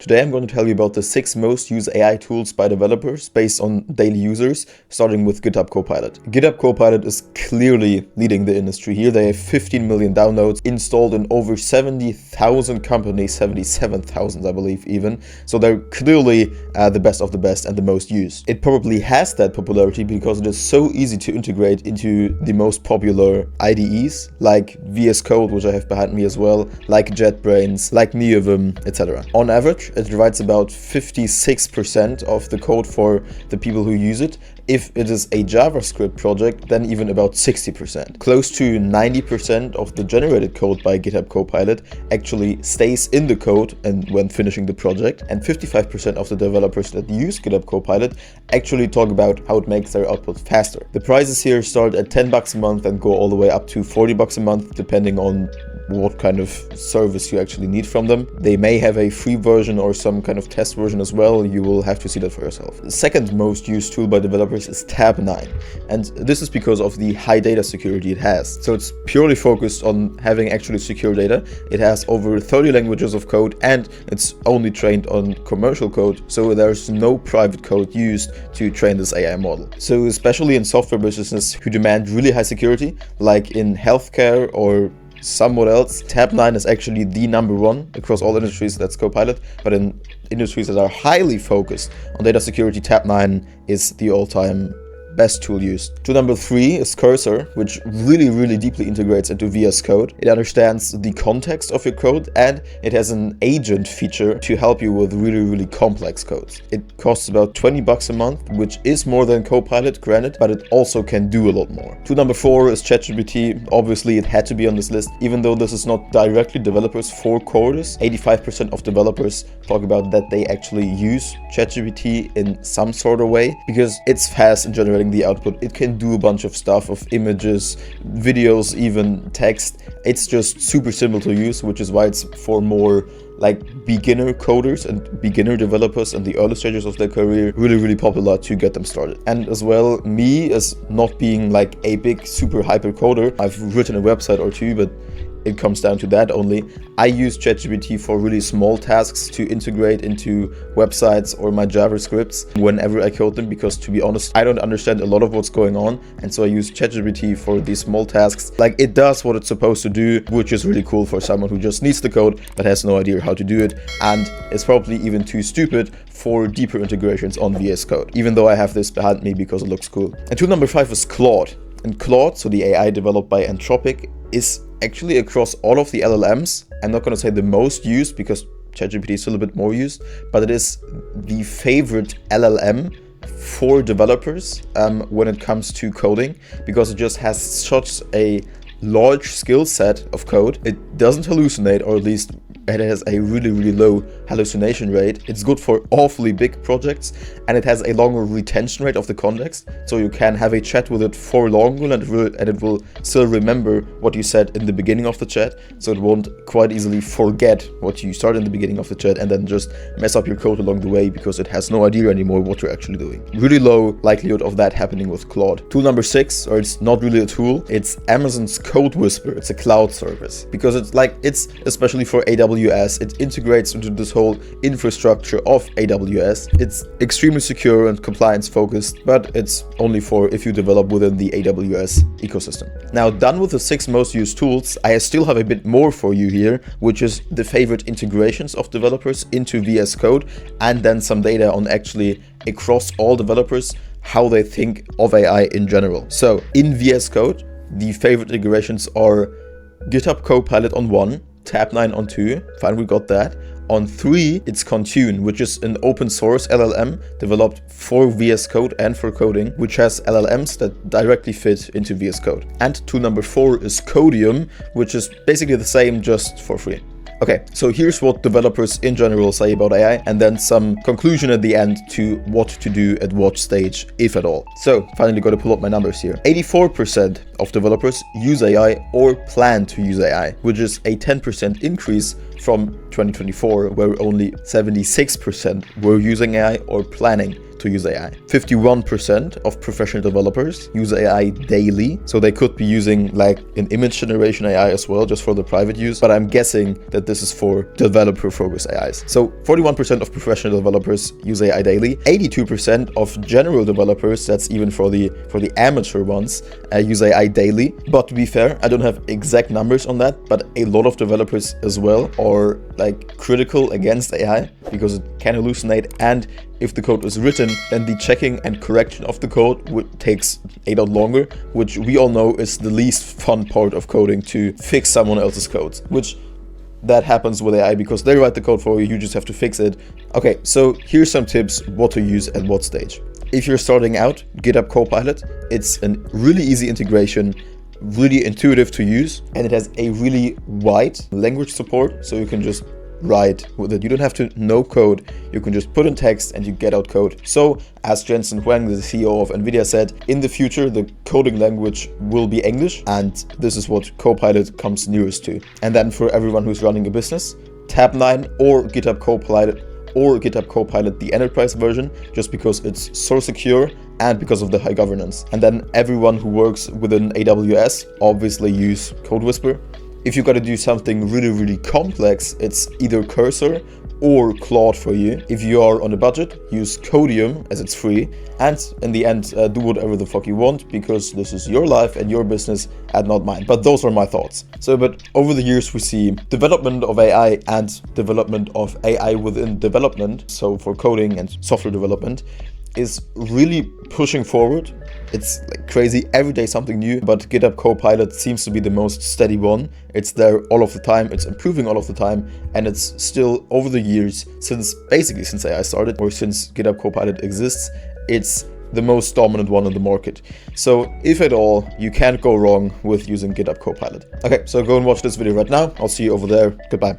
Today I'm going to tell you about the 6 most used AI tools by developers based on daily users, starting with GitHub Copilot. GitHub Copilot is clearly leading the industry here. They have 15 million downloads installed in over 70,000 companies, 77,000 I believe even. So they're clearly the best of the best and the most used. It probably has that popularity because it is so easy to integrate into the most popular IDEs like VS Code, which I have behind me as well, like JetBrains, like NeoVim, etc. On average, it writes about 56% of the code for the people who use it. If it is a JavaScript project, then even about 60%. Close to 90% of the generated code by GitHub Copilot actually stays in the code and when finishing the project. And 55% of the developers that use GitHub Copilot actually talk about how it makes their output faster. The prices here start at $10 a month and go all the way up to $40 a month, depending on what kind of service you actually need from them. They may have a free version or some kind of test version as well. You will have to see that for yourself. The second most used tool by developers is Tab9, and this is because of the high data security it has. So it's purely focused on having actually secure data. It has over 30 languages of code and it's only trained on commercial code, so there's no private code used to train this AI model. So especially in software businesses who demand really high security, like in healthcare or somewhat else, Tab9 is actually the number one across all industries. That's Copilot, but in industries that are highly focused on data security, Tab9 is the all-time best tool used. Tool number 3 is Cursor, which really deeply integrates into VS Code. It understands the context of your code and it has an agent feature to help you with really complex codes. It costs about $20 a month, which is more than Copilot, granted, but it also can do a lot more. Tool number 4 is ChatGPT. Obviously, it had to be on this list, even though this is not directly developers for coders. 85% of developers talk about that they actually use ChatGPT in some sort of way because it's fast in generating the output. It can do a bunch of stuff, of images, videos, even text. It's just super simple to use, which is why it's for more like beginner coders and beginner developers in the early stages of their career, really popular to get them started. And as well, me as not being like a big super hyper coder, I've written a website or two, but it comes down to that only. I use ChatGPT for really small tasks to integrate into websites or my JavaScripts whenever I code them, because to be honest, I don't understand a lot of what's going on, and so I use ChatGPT for these small tasks. Like, it does what it's supposed to do, which is really cool for someone who just needs the code but has no idea how to do it, and is probably even too stupid for deeper integrations on VS Code, even though I have this behind me because it looks cool. And tool number 5 is Claude. And Claude, so the AI developed by Anthropic, is actually across all of the LLMs. I'm not going to say the most used because ChatGPT is still a bit more used, but it is the favorite LLM for developers when it comes to coding, because it just has such a large skill set of code. It doesn't hallucinate, or at least it has a really low hallucination rate. It's good for awfully big projects, and it has a longer retention rate of the context, so you can have a chat with it for longer and it will still remember what you said in the beginning of the chat, so it won't quite easily forget what you started in the beginning of the chat and then just mess up your code along the way because it has no idea anymore what you're actually doing. Really low likelihood of that happening with Claude. Tool number 6, or it's not really a tool, it's Amazon's Code Whisper. It's a cloud service because it's especially for AWS. It integrates into this whole infrastructure of AWS. It's extremely secure and compliance focused, but it's only for if you develop within the AWS ecosystem. Now, done with the 6 most used tools, I still have a bit more for you here, which is the favorite integrations of developers into VS Code, and then some data on actually across all developers how they think of AI in general. So in VS Code, the favorite integrations are GitHub Copilot on 1, Tab9 on 2, fine, we got that. On 3, it's Contune, which is an open source LLM developed for VS Code and for coding, which has LLMs that directly fit into VS Code. And tool number 4 is Codium, which is basically the same, just for free. Okay, so here's what developers in general say about AI, and then some conclusion at the end to what to do at what stage, if at all. So finally got to pull up my numbers here. 84% of developers use AI or plan to use AI, which is a 10% increase from 2024, where only 76% were using AI or planning to use AI. 51% of professional developers use AI daily. So they could be using like an image generation AI as well, just for the private use. But I'm guessing that this is for developer-focused AIs. So 41% of professional developers use AI daily. 82% of general developers, that's even for the amateur ones, use AI daily. But to be fair, I don't have exact numbers on that, but a lot of developers as well are like critical against AI because it can hallucinate, and if the code is written, then the checking and correction of the code takes a lot longer, which we all know is the least fun part of coding, to fix someone else's code, which that happens with AI because they write the code for you, you just have to fix it. Okay, so here's some tips what to use at what stage. If you're starting out, GitHub Copilot, it's a really easy integration, really intuitive to use, and it has a really wide language support, so you can just write with it. You don't have to know code, you can just put in text and you get out code. So as Jensen Huang, the CEO of NVIDIA, said, in the future the coding language will be English, and this is what Copilot comes nearest to. And then for everyone who's running a business, Tab9 or GitHub Copilot the enterprise version, just because it's so secure and because of the high governance. And then everyone who works within AWS obviously use Code Whisper. If you got to do something really complex, it's either Cursor or Claude for you. If you are on a budget, use Codium as it's free. And in the end, do whatever the fuck you want, because this is your life and your business and not mine. But those are my thoughts. So, but over the years, we see development of AI and development of AI within development. So for coding and software development is really pushing forward. It's like crazy, every day something new, but GitHub Copilot seems to be the most steady one. It's there all of the time, it's improving all of the time, and it's still over the years, since AI started, or since GitHub Copilot exists, it's the most dominant one in the market. So if at all, you can't go wrong with using GitHub Copilot. Okay, so go and watch this video right now. I'll see you over there. Goodbye.